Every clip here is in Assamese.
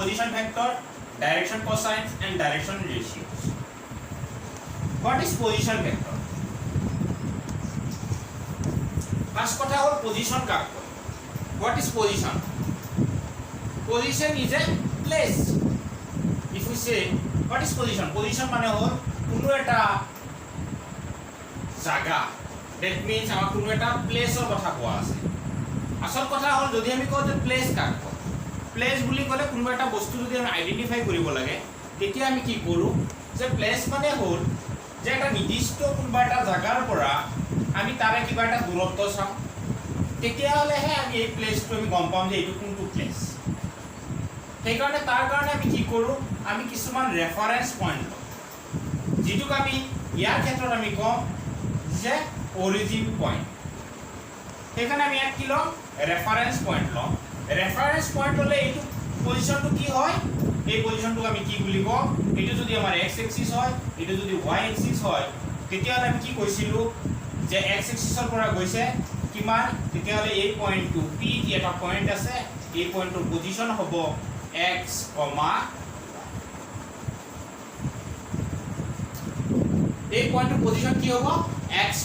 position vector, direction cosines and direction ratios. What is position vector? First kotha hol position kak koy. What is position? Position is a place. If we say what is position? Position mane hol কোনো এটা জায়গা, that means আমার কোনো একটা প্লেসৰ কথা কোৱা আছে। আসল কথা হল যদি আমি কওঁ যে প্লেস কাক কয়, প্লেস বুলি ক'লে কোনোবা এটা বস্তু যদি আমি আইডেন্টিফাই কৰিব লাগে তেতিয়া আমি কি কৰোঁ যে প্লেস মানে হল যে এটা নিৰ্দিষ্ট কোনোবা এটা জায়গাৰ পৰা আমি তাৰে কিবা এটা দূৰত্ব চাওঁ, তেতিয়াহ'লেহে আমি এই প্লেসটো আমি গম পাম যে এইটো কোনটো প্লেস। সেইকাৰণে তাৰ কাৰণে আমি কি কৰোঁ, আমি কিছুমান ৰেফাৰেন্স পইণ্ট লওঁ, যিটোক আমি ইয়াৰ ক্ষেত্ৰত আমি কওঁ যে অৰিজিন পইণ্ট। সেইকাৰণে আমি ইয়াত কি লওঁ, ৰেফাৰেন্স পইণ্ট লওঁ। ৰেফাৰেন্স পইণ্ট হ'লে এইটো পজিশ্যনটো কি হয়, এই পজিশ্যনটোক আমি কি বুলি কওঁ, এইটো যদি আমাৰ এক্স এক্সিছ হয়, এইটো যদি ৱাই এক্সিছ হয়, তেতিয়াহ'লে আমি কি কৈছিলোঁ যে এক্স এক্সিছৰ পৰা গৈছে কিমান, তেতিয়াহ'লে এই পইণ্টটো পি এটা পইণ্ট আছে, এই পইণ্টটোৰ পজিশ্যন হ'ব এক্স কমা, এই পইণ্টটোৰ পজিশ্যন কি হ'ব এক্স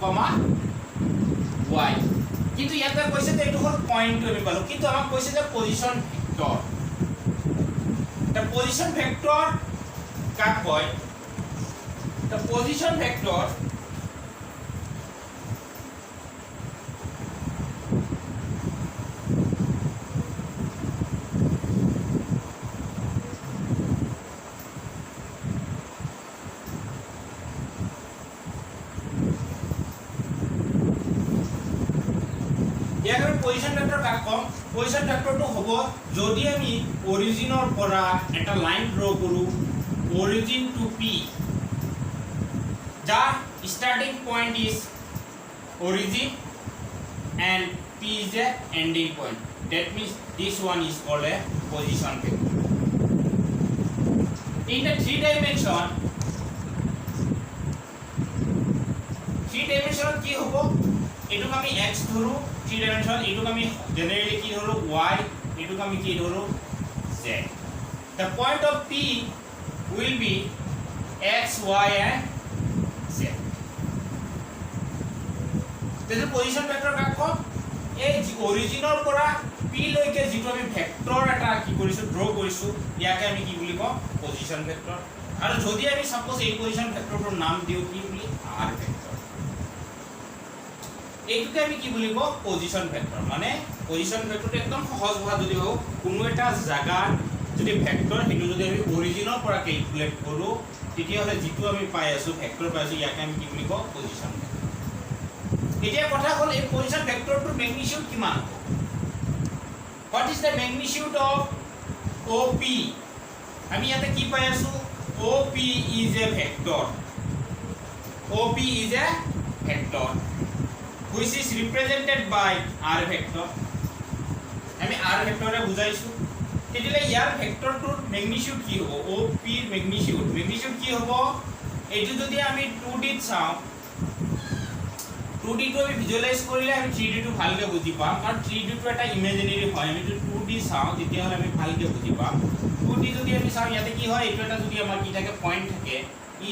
কমা ৱাই। কিন্তু ইয়াতে কৈছে যে এইটো হ'ল পইণ্টটো আমি পালোঁ, কিন্তু আমাক কৈছে যে position vector. The position vector কাক কয়, the position vector ইয়াক আমি পজিশন ভেক্টৰ কাক কম, পজিশন ভেক্টৰটো হ'ব যদি আমি অৰিজিনৰ পৰা এটা লাইন ড্ৰ কৰোঁ অৰিজিন টু পি, যাৰ starting point is origin and p is a ending point, that means this one is called a position vector. In the three dimension কি হ'ব, এটুক আমি x ধৰো, থ্ৰি ডাইমেনশন এটুক আমি জেনাৰেলি কি ধৰো y, এটুক আমি কি ধৰো z. The point of P will be x, y and z. This is position vector কাক কম, এই অৰিজিনৰ পৰা p লৈকে যিটো আমি ভেক্টৰ এটা কি কৰিছো ড্ৰ কৰিছো ইয়াকে আমি কি বুলি কম পজিশন ভেক্টৰ। আৰু যদি আমি সাপোজ এই পজিশন ভেক্টৰটোৰ নাম দিও কি বুলি r ভেক্টৰ, এইটোকে আমি কি বুলি কওঁ পজিশন ভেক্টৰ। মানে পজিশন ভেক্টৰটো একদম সহজ ভাষা যদি হোক কোনো এটা জায়গাৰ যদি ভেক্টৰ সেইটো যদি আমি অৰিজিনৰ পৰা ক্যালকুলেট কৰো তেতিয়াহ'লে যিটো আমি পাই আছো ভেক্টৰ পাই আছো ইয়াকে আমি কি বুলি কওঁ পজিশন ভেক্টৰ। এতিয়া কথা হ'ল এই পজিশন ভেক্টৰটোৰ ম্যাগনিটিউড কিমান হ'ব, what is the magnitude of OP, আমি ইয়াতে কি পাই আছো OP is a vector, OP is a vector which is represented by r vector. আমি r vector এ বুজাইছো, তেতিয়ালে ইয়াৰ ভেক্টৰটোৰ ম্যাগনিটিউড কি হ'ব, OP ৰ ম্যাগনিটিউড কি হ'ব, এইটো যদি আমি 2D ত চাওঁ 2D টো আমি ভিজুয়ালাইজ কৰিলে আমি 3D টো ভালকে বুজি পাম, কাৰণ 3D টো এটা ইমাজিনাৰি হয়, আমি যদি 2D চাওঁ তেতিয়াহ'লে আমি ভালকে বুজি পাম। 2D যদি আমি চাওঁ ইয়াতে কি হয়, এইটো এটা যদি আমাৰ কি থাকে পইণ্ট থাকে,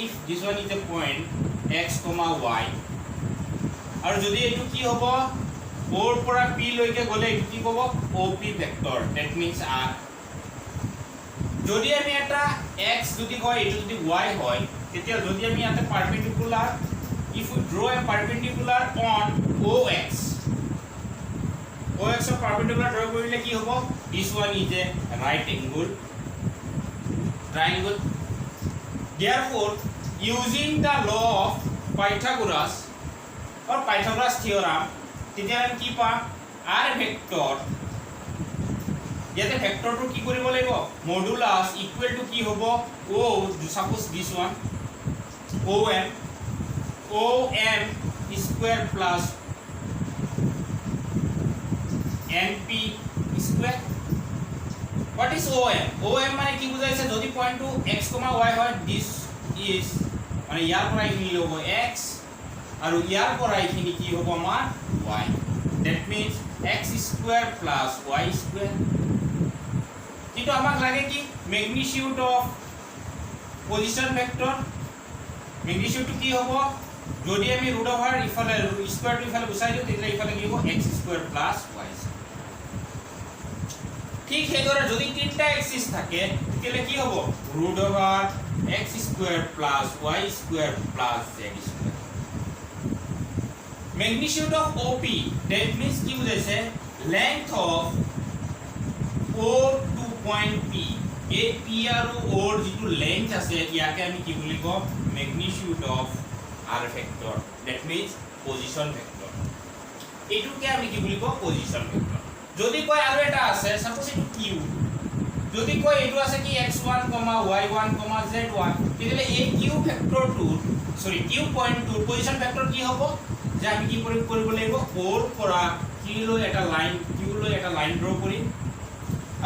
if this one is a point x, y, আৰু যদি এইটো কি হ'ব ওৰ পৰা p লৈকে গলে এইটো কি হ'ব OP vector, that means r। যদি আমি এটা x যদি হয় এইটো যদি y হয় তেতিয়া যদি আমি ইয়াতে পাৰপেন্ডিকুলাৰ, if we draw a perpendicular on OX ৰ পাৰপেন্ডিকুলাৰ ড্ৰ কৰিলে কি হ'ব, this one is a right angle triangle. Therefore using the law of Pythagoras or Pythagoras theorem তেতিয়া আমি কি পাম r ভেক্টৰ, ইয়াতে ভেক্টৰটো কি কৰিব লাগিব মডুলাস ইকুৱেল টু কি হ'ব o, suppose this one OM square plus NP square. What is OM? OM মানে কি বুজাইছে, যদি পয়েন্টটো x, y হয় this is মানে ইয়াৰ পৰা এইখিনি হ'ব x আৰু ইয়াৰ পৰা এইখিনি কি হ'ব আমাৰ y, that means x square plus y square. কিন্তু আমাক লাগে কি ম্যাগনিটিউড অফ পজিশন ভেক্টর ম্যাগনিটিউডটো কি হ'ব যদি আমি ৰুট ওভাৰ ইফালে স্কয়াৰটো ইফালে গুচাই দিও তেতিয়া ইফালে কি হ'ব x স্কয়াৰ প্লাস y ঠিক সেইদৰে যদি তিনটা এক্সিস থাকে তেতিয়া কি হ'ব root over x square plus y square plus z square magnitude of OP that means কি বুঝাইছে length of O to point P এই P আৰু O ৰ যিটো length আছে ইয়াকে আমি কি বুলি কম magnitude of R vector that means position vector এইটোকে আমি কি বুলি কম position vector যদি কয় আৰু এটা আছে সাপোজ এইটো Q যদি কয় এইটো আছে কি x1, y1, z1 তেতিয়ালে এই Q ভেক্টৰটো সৰি Q পইণ্টটো পজিশন ভেক্টৰ কি হ'ব যে আমি কি কৰিব লাগিব ওৰ পৰা কি লৈ এটা লাইন কিউ লৈ এটা লাইন ড্ৰ কৰিম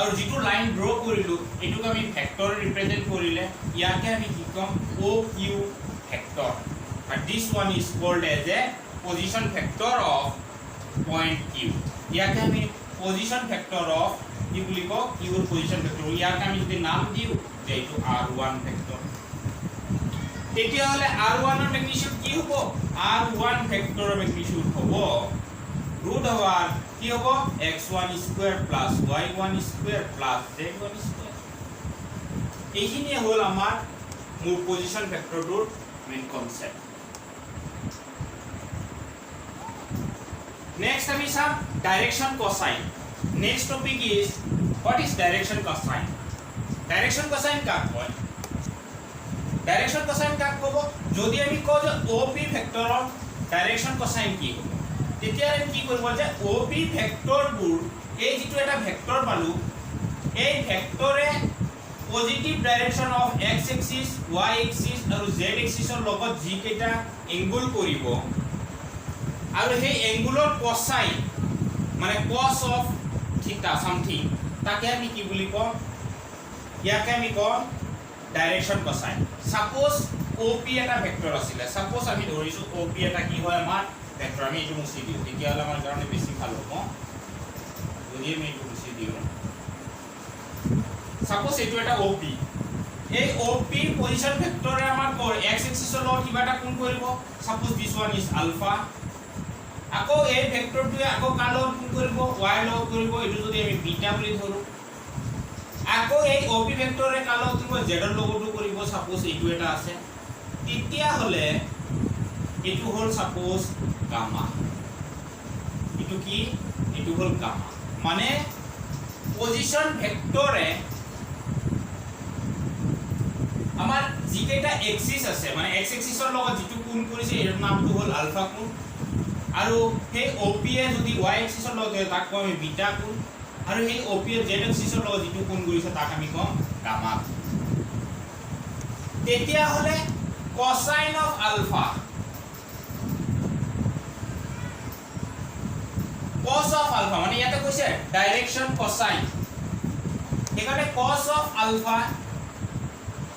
আৰু যেটো লাইন ড্ৰ কৰিলো এটোক আমি ভেক্টৰ ৰিপ্ৰেজেন্ট কৰিলে ইয়াকে আমি কি কম O Q vector and this one is called as a position vector of point q ইয়াকে আমি position vector of কি বুলি কও কিউৰ position vector ইয়াকে আমি যদি নাম দিও যে এটো r1 ভেক্টৰ তেতিয়া হলে r1 ৰ ম্যাগনিটিউড কি হ'ব r1 ভেক্টৰৰ ম্যাগনিটিউড হ'ব root over কি হ'ব x1 square plus y1 square plus z1 square এইখিনি হল আমাৰ মোৰ পজিশন ভেক্টৰটোৰ মেইন কনসেপ্ট নেক্সট আমি চাম direction cosine next topic is what is direction cosine direction cosine কাক কয় ডাইরেকশন কোসাইন কাক কব যদি আমি কও যে OP ভেক্টৰৰ ডাইৰেকশন কোসাইন কি হ'ব তেতিয়া আমি কি কৰিব যে OP ভেক্টৰবোৰ এই যেটো এটা ভেক্টৰ পালো এই ভেক্টৰে positive direction of x axis y axis আৰু z এক্সিসৰ লগত যি কেটা এংগল কৰিব আৰু সেই এংগুলৰ কোসাইন মানে cos অফ থিটা সামথিং তাকে আমি কি বুলি কম ইয়াকে আমি কম ডাইরেকশন কোসাইন সাপোজ OP এটা ভেক্টৰ আছিল সাপোজ আমি ধৰিছো OP এটা কি হয় আমাৰ ভেক্টৰ আমি এটো মুছি দিও তেতিয়া হলে আমাৰ কাৰণে বেছি ভাল হ'ব যদি আমি এটো মুছি দিও সাপোজ এটো এটা OP এই OP পজিশন ভেক্টৰে আমাৰ কোৰ x এক্সিসৰ লগত কিবা এটা কোণ কৰিব suppose this one is alpha আকৌ এই ভেক্টৰটোৱে আকৌ কাল লগত কোণ কৰিব y লগত কৰিব এটো যদি আমি বিটা বুলি ধৰো আকৌ এই OP ভেক্টৰে কাল কৰিব z ৰ লগতো কৰিব সাপোজ এটো এটা আছে তেতিয়া হলে এটো হল সাপোজ গামা এটো কি এটো হল গামা মানে পজিশন ভেক্টৰে আমাৰ যিকেটা এক্সিস আছে মানে x এক্সিসৰ লগত যেটো কোণ কৰিছে এৰ নামটো হল আলফা কোণ আৰু সেই OP এ যদি y এক্সিসৰ লগত তাক কম আমি বিটা কোণ আৰু সেই OP এ z এক্সিসৰ লগত যেটো কোণ কৰিছে তাক আমি কম গামা তেতিয়া হলে cosine of alpha cos of alpha মানে ইয়াতে কৈছে ডাইরেকশন cosine এখানে cos of alpha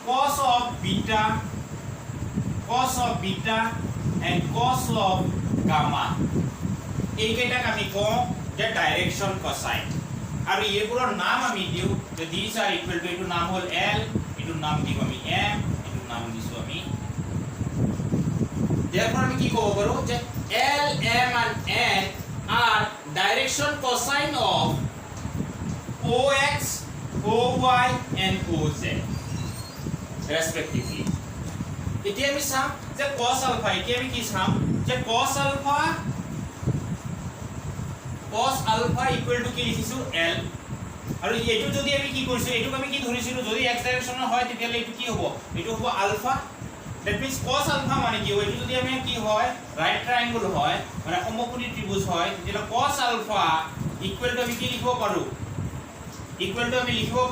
cos of beta and cos of gamma এইকেইটাক আমি কম যে ডাইরেকশন cosine আৰু এইবোৰৰ নাম আমি দিও যে these are equal to এটো নাম হল l এটোৰ নাম দিও আমি m এটোৰ নাম দিছো আমি therefore আমি কি কব পাৰো যে l m and n are direction cosine of ox oy and oz respectively এতিয়া আমি চাম যে cos alpha এতিয়া আমি কি চাম যে cos alpha equal to কি লিখিছো l আৰু এটো যদি আমি কি কৰিছো এটোক আমি কি ধৰিছিলো যদি x ডাইৰেকশনৰ হয় তেতিয়ালে এটো কি হ'ব এটো হ'ব ULFA that means cos alpha মানে কি হয় এটো যদি আমি কি হয় রাইট ট্রায়াঙ্গল হয় মানে সমকোণী ত্রিভুজ হয় তেতিয়ালে cos alpha equal to আমি কি লিখিব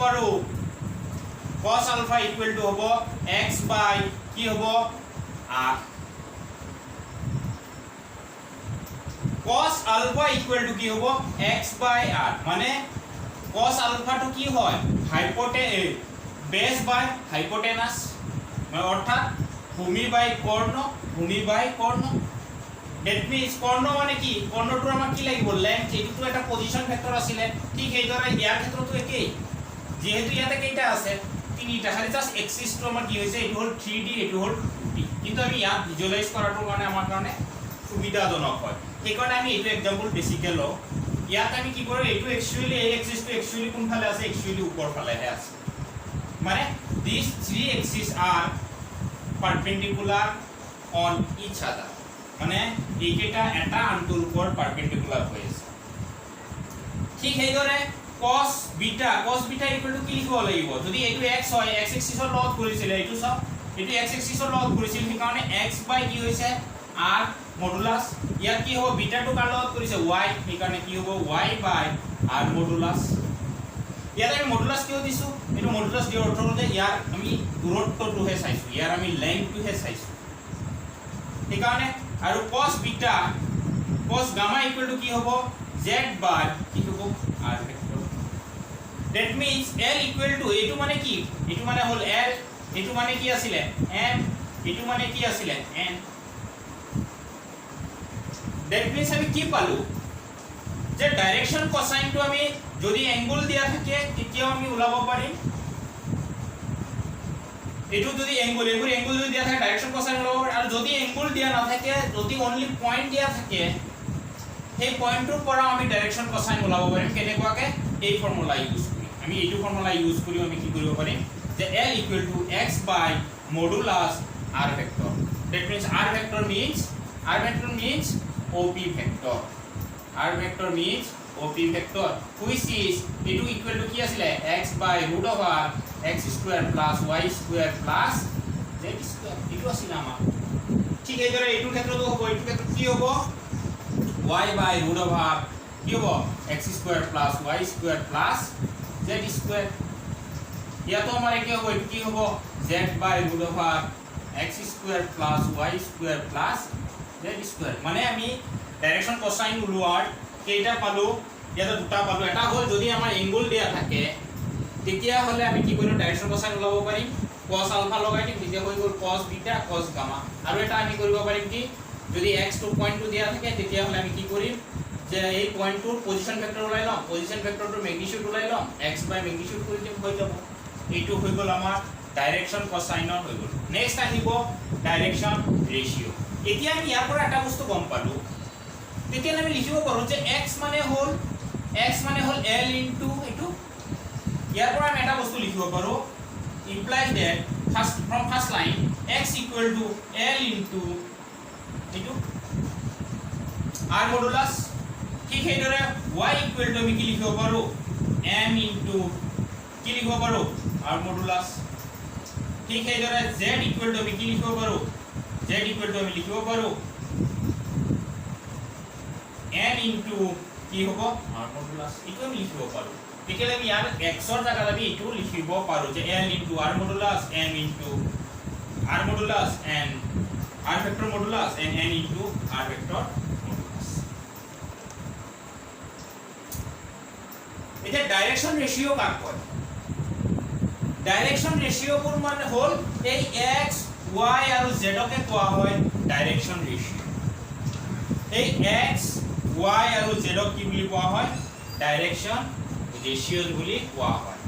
পাৰো cos alpha equal to হ'ব x by কি হ'ব r cos alpha equal to কি হ'ব x by r মানে cos alpha to কি হয় base by hypotenuse মানে অর্থাৎ ভূমি বাই কর্ণ that means কর্ণ মানে কি কৰ্ণটোৰ আমাক কি লাগিব লেংথ এটো এটা পজিশন ভেক্টৰ আছিল ঠিক এইদৰে ইয়াৰ ক্ষেত্ৰটো একেই যেহেতু ইয়াতে কেইটা আছে তিনিটা খালি জাস্ট এক্সিসটো আমাৰ কি হৈছে এটো হল 3D এটো হল 2D কিন্তু আমি ইয়াত ভিজুয়ালাইজ কৰাটো কাৰণে আমাৰ কাৰণে সুবিধাজনক হয় সেইকাৰণে আমি এইটো এক্সাম্পল বেছিকে লও ইয়াত আমি কি কৰো এইটো একচুয়ালি এই এক্সিসটো একচুয়ালি কোন ফালে আছে একচুয়ালি ওপৰ ফালেহে আছে মানে these three axes are perpendicular on each other মানে এইকেইটা এটা আনটোৰ ওপৰত পাৰপেন্ডিকুলাৰ হৈ আছে ঠিক সেইদৰে cos beta ইকুৱেল টু কি লিখিব লাগিব যদি এইটো x হয় x এক্সিসৰ লগত কৰিছিল এইটো সব এইটো x এক্সিসৰ লগত কৰিছিল সেইকাৰণে x বাই কি হৈছে r মডুলাস ইয়াত কি হ'ব বিটা টু কাৰ লগত কৰিছে y সেইকাৰণে কি হ'ব y বাই r মডুলাস ইয়াত আমি মডুলাস কিয় দিছো এইটো মডুলাস দিয়াৰ অৰ্থ হ'ল যে ইয়াৰ আমি দূৰত্বটোহে চাইছো ইয়াৰ আমি লেংথটোহে চাইছো সেইকাৰণে আৰু cos beta cos gamma equal to কি হ'ব z বাই কি হ'ব r vector that means l equal to এইটো মানে কি এইটো মানে হ'ল l এইটো মানে কি আছিল m এইটো মানে কি আছিল n that means আমি কি পালো যে ডাইৰেকশন কোসাইনটো আমি যদি এংগল দিয়া থাকে তেতিয়াও আমি উলাব পাৰিম এটো যদি এংগল যদি দিয়া থাকে ডাইৰেকশন কোসাইন উলাব পাৰি আৰু যদি এংগল দিয়া না থাকে যদি অনলি পয়েন্ট দিয়া থাকে সেই পয়েন্টৰ পৰা আমি ডাইৰেকশন কোসাইন উলাব পাৰিম কেনেকুৱাকে এই ফৰ্মুলা ইউজ কৰি আমি এইটো ফৰ্মুলা ইউজ কৰি আমি কি কৰিব পাৰিম যে l equal to x by modulus r vector that means r vector means op vector r vector means op vector which is etu equal to কি আছিল x by root over x square plus y square plus z square etu আছিল আমাৰ ঠিক এইদৰে এটো ক্ষেত্ৰটো হ'ব এটো ক্ষেত্ৰত কি হ'ব y by root over কি হ'ব x square plus y square plus z square ইয়াতো আমাৰ কি হ'ব এটো কি হ'ব z by root over x square plus y square plus z square মানে আমি ডাইরেকশন কোসাইন উলোৱাৰ কেইটা পালো ইয়াতে দুটা পালো এটা হ'ল যদি আমাৰ এংগল দিয়া থাকে তেতিয়া হলে আমি কি কৰিম ডাইৰেকশন কোসাইন উলাব পাৰিম cos আলফা লগাই দিম তেতিয়া হৈ গ'ল cos বিটা cos গামা আৰু এটা আমি কৰিব পাৰিম কি যদি x টু পয়েন্টটো দিয়া থাকে তেতিয়া হলে আমি কি কৰিম যে এই পয়েন্টটোৰ পজিশন ভেক্টৰ উলাই লম পজিশন ভেক্টৰটোৰ ম্যাগনিটিউড উলাই লম x বাই ম্যাগনিটিউড কৰি দিম হৈ যাব এইটো হৈ গ'ল আমাৰ ডাইৰেকশন কোসাইনৰ হৈ গ'ল নেক্সট আহিব ডাইৰেকশন ৰেশিও এতিয়া আমি ইয়াৰ পৰা এটা বস্তু গম পালো তেতিয়া আমি লিখিব পাৰো যে x মানে হ'ল l ইনটু এটো ইয়াৰ পৰা আমি এটা বস্তু লিখিব পাৰো implies that from first line x equal to l into এটো r modulus ঠিক সেইদৰে y equal to আমি কি লিখিব পাৰো m into কি লিখিব পাৰো r modulus ঠিক সেইদৰে z equal to আমি কি লিখিব পাৰো z equal to আমি লিখিব পাৰো n into কি হ'ব r modulus এটো আমি লিখিব পাৰো তেতিয়ালে আমি ইয়াৰ x ৰ জাগাত আমি এটো লিখিব পাৰো যে l into r modulus m into r modulus and r vector modulus and n into r vector modulus এটা ডাইরেকশন রেশিও কাক কয় ডাইরেকশন রেশিও কোন মানে হল এই x y আৰু z কে কোৱা হয় ডাইৰেকশন ৰেশিও এই x y আৰু z কি বুলি কোৱা হয় ডাইৰেকশন ৰেশিওস বুলি কোৱা হয়